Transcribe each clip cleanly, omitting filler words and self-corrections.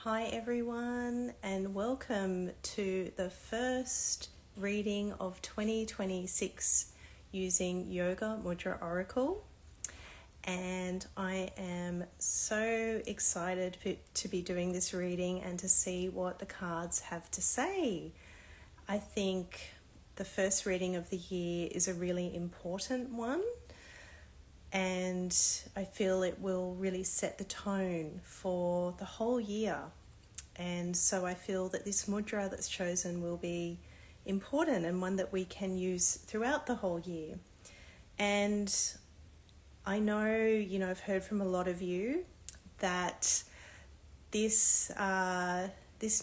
Hi everyone, and welcome to the first reading of 2026 using Yoga Mudra Oracle. And I am so excited to be doing this reading and to see what the cards have to say. I think the first reading of the year is a really important one, and I feel it will really set the tone for the whole year. And so I feel that this mudra that's chosen will be important and one that we can use throughout the whole year. And I know, I've heard from a lot of you that this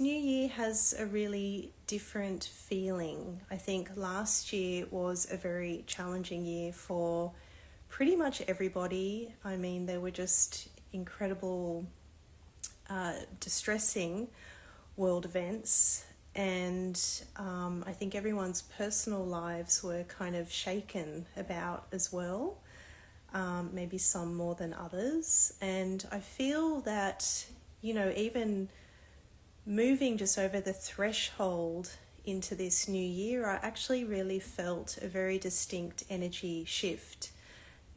new year has a really different feeling. I think last year was a very challenging year for pretty much everybody. I mean, there were just incredible, distressing world events, and I think everyone's personal lives were kind of shaken about as well, maybe some more than others. And I feel that, even moving just over the threshold into this new year, I actually really felt a very distinct energy shift.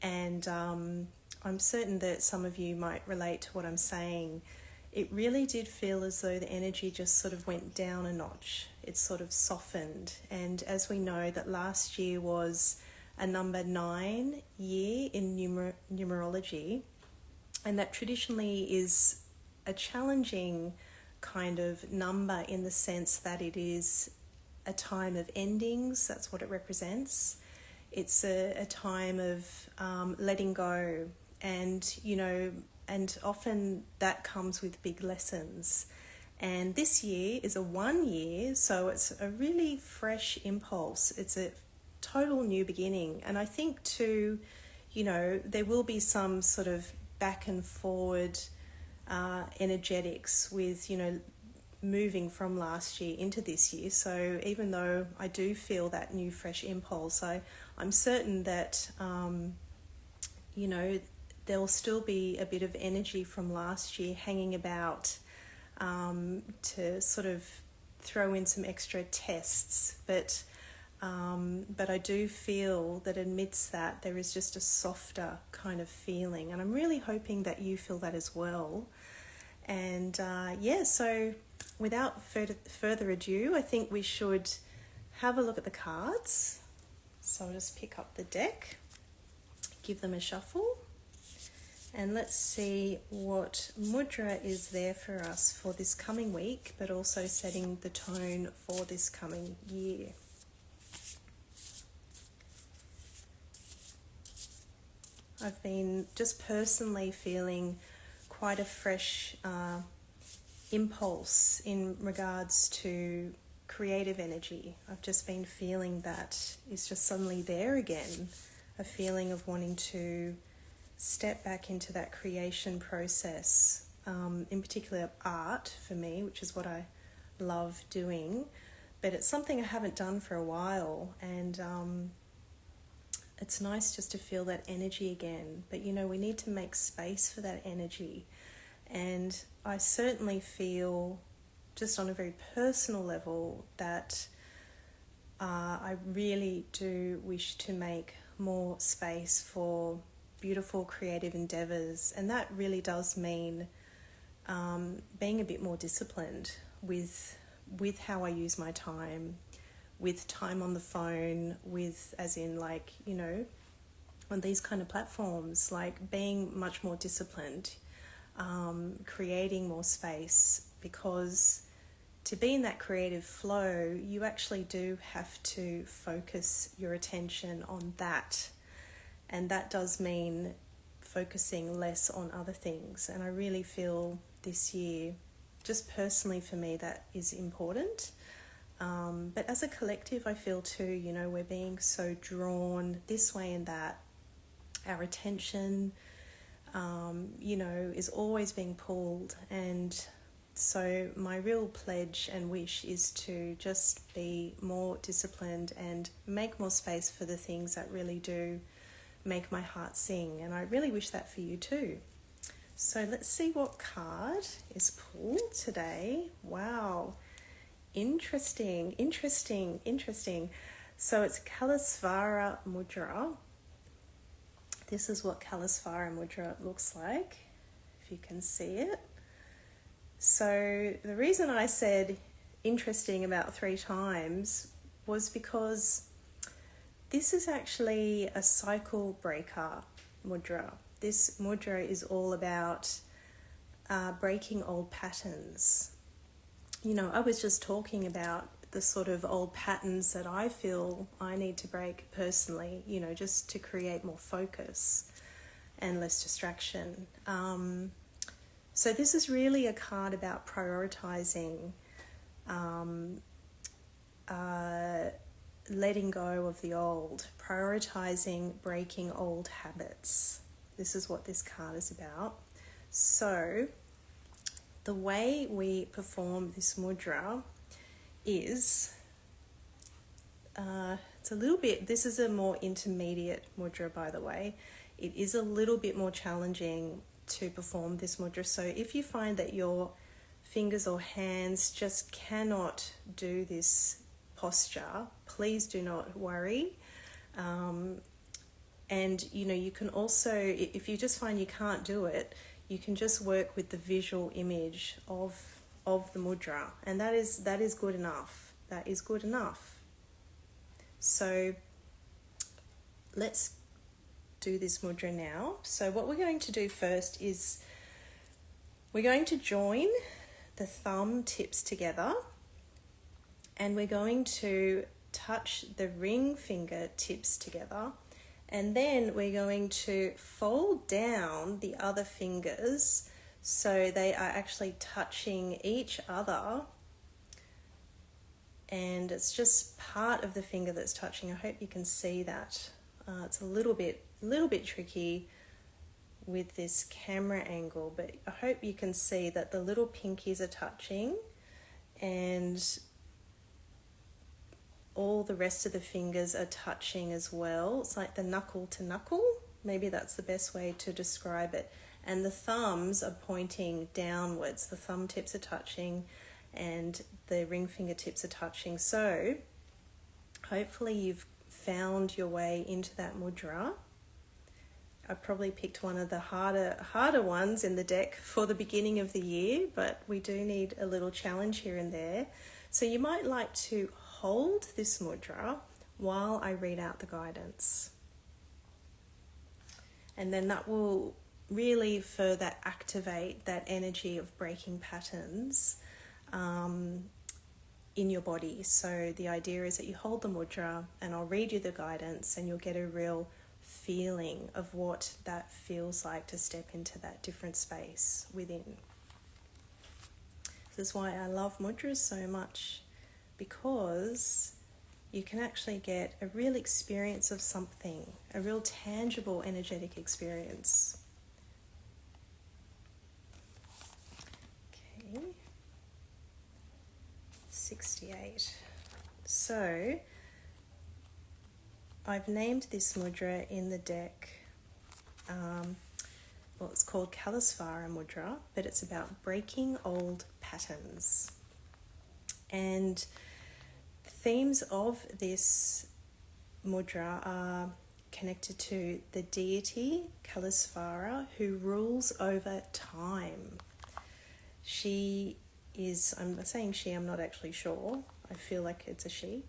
And I'm certain that some of you might relate to what I'm saying. It really did feel as though the energy just sort of went down a notch. It sort of softened. And as we know, that last year was a number 9 year in numerology. And that traditionally is a challenging kind of number in the sense that it is a time of endings. That's what it represents. It's a time of letting go, and and often that comes with big lessons. And this year is a 1 year, so it's a really fresh impulse. It's a total new beginning. And I think too, there will be some sort of back and forward energetics with, moving from last year into this year. So even though I do feel that new fresh impulse, I'm certain that there'll still be a bit of energy from last year hanging about, to sort of throw in some extra tests. But I do feel that amidst that there is just a softer kind of feeling, and I'm really hoping that you feel that as well. And so without further ado, I think we should have a look at the cards. So I'll just pick up the deck, give them a shuffle, and let's see what mudra is there for us for this coming week, but also setting the tone for this coming year. I've been just personally feeling quite a fresh impulse in regards to creative energy. I've just been feeling that it's just suddenly there again, a feeling of wanting to step back into that creation process, in particular art for me, which is what I love doing, but it's something I haven't done for a while, and it's nice just to feel that energy again. But we need to make space for that energy. And I certainly feel, just on a very personal level, that I really do wish to make more space for beautiful creative endeavors. And that really does mean being a bit more disciplined with how I use my time, with time on the phone, with as in on these kind of platforms, being much more disciplined, creating more space, because to be in that creative flow, you actually do have to focus your attention on that. And that does mean focusing less on other things. And I really feel this year, just personally for me, that is important. But as a collective, I feel too, we're being so drawn this way and that. Our attention, is always being pulled. And so my real pledge and wish is to just be more disciplined and make more space for the things that really do make my heart sing. And I really wish that for you too. So let's see what card is pulled today. Wow. Interesting. So it's Kalesvara Mudra. This is what Kalesvara Mudra looks like, if you can see it. So the reason I said interesting about 3 times was because this is actually a cycle breaker mudra. This mudra is all about breaking old patterns. You know, I was just talking about the sort of old patterns that I feel I need to break personally, you know, just to create more focus and less distraction. So this is really a card about prioritizing, letting go of the old, prioritizing breaking old habits. This is what this card is about. So the way we perform this mudra is, it's a little bit, this is a more intermediate mudra, by the way. It is a little bit more challenging to perform this mudra. So if you find that your fingers or hands just cannot do this posture, please do not worry. And you know, you can also, if you just find you can't do it, you can just work with the visual image of the mudra, and that is good enough. That is good enough. So let's do this mudra now. So what we're going to do first is we're going to join the thumb tips together, and we're going to touch the ring finger tips together, and then we're going to fold down the other fingers so they are actually touching each other, and it's just part of the finger that's touching. I hope you can see that. It's a little bit tricky with this camera angle, but I hope you can see that the little pinkies are touching and all the rest of the fingers are touching as well. It's like the knuckle to knuckle. Maybe that's the best way to describe it. And the thumbs are pointing downwards. The thumb tips are touching and the ring finger tips are touching. So hopefully you've found your way into that mudra. I probably picked one of the harder ones in the deck for the beginning of the year, but we do need a little challenge here and there. So you might like to hold this mudra while I read out the guidance. And then that will really further activate that energy of breaking patterns in your body. So the idea is that you hold the mudra and I'll read you the guidance, and you'll get a real feeling of what that feels like to step into that different space within. This is why I love mudras so much, because you can actually get a real experience of something, a real tangible energetic experience. Okay, 68. So I've named this mudra in the deck, well, it's called Kalesvara Mudra, but it's about breaking old patterns. And the themes of this mudra are connected to the deity Kalesvara, who rules over time. She is, I'm saying she, I'm not actually sure, I feel like it's a she,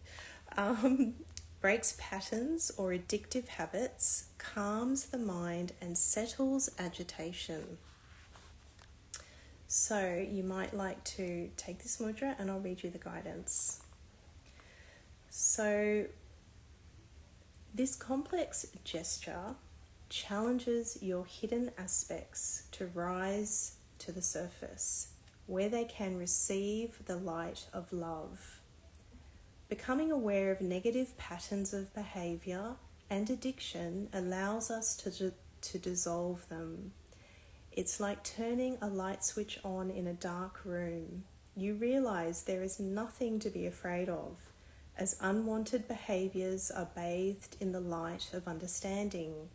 breaks patterns or addictive habits, calms the mind and settles agitation. So you might like to take this mudra and I'll read you the guidance. So this complex gesture challenges your hidden aspects to rise to the surface, where they can receive the light of love. Becoming aware of negative patterns of behavior and addiction allows us to dissolve them. It's like turning a light switch on in a dark room. You realize there is nothing to be afraid of, as unwanted behaviors are bathed in the light of understanding.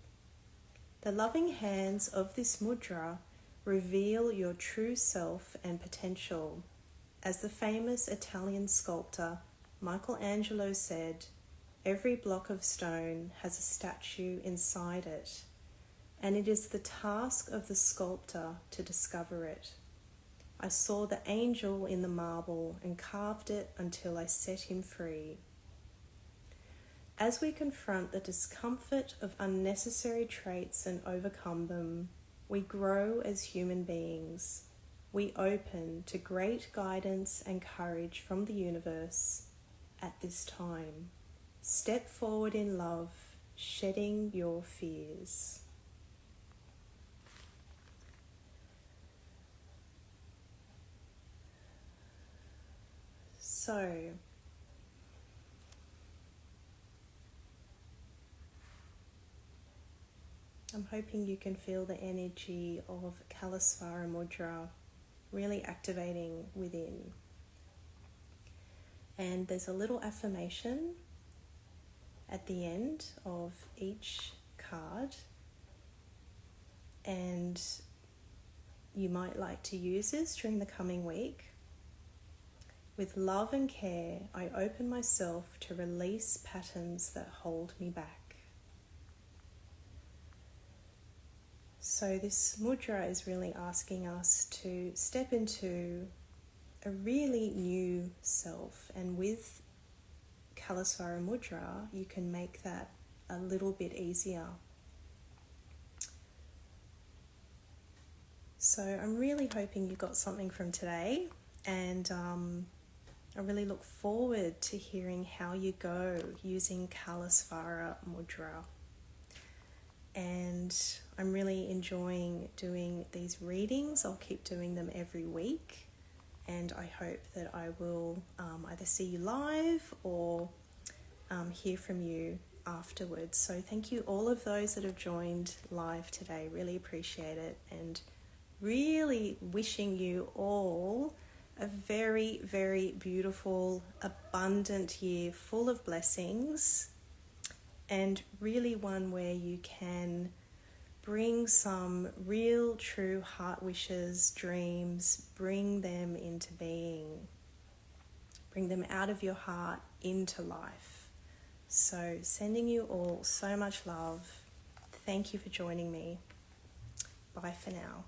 The loving hands of this mudra Reveal your true self and potential. As the famous Italian sculptor Michelangelo said, every block of stone has a statue inside it, and it is the task of the sculptor to discover it. I saw the angel in the marble and carved it until I set him free. As we confront the discomfort of unnecessary traits and overcome them, we grow as human beings. We open to great guidance and courage from the universe at this time. Step forward in love, shedding your fears. So, I'm hoping you can feel the energy of Kalesvara Mudra really activating within. And there's a little affirmation at the end of each card, and you might like to use this during the coming week. With love and care, I open myself to release patterns that hold me back. So this mudra is really asking us to step into a really new self, and with Kalesvara Mudra you can make that a little bit easier. So I'm really hoping you got something from today, and I really look forward to hearing how you go using Kalesvara Mudra. And I'm really enjoying doing these readings. I'll keep doing them every week, and I hope that I will either see you live or hear from you afterwards. So thank you all of those that have joined live today. Really appreciate it, and really wishing you all a very, very beautiful, abundant year full of blessings, and really one where you can bring some real, true heart wishes, dreams, bring them into being. Bring them out of your heart into life. So sending you all so much love. Thank you for joining me. Bye for now.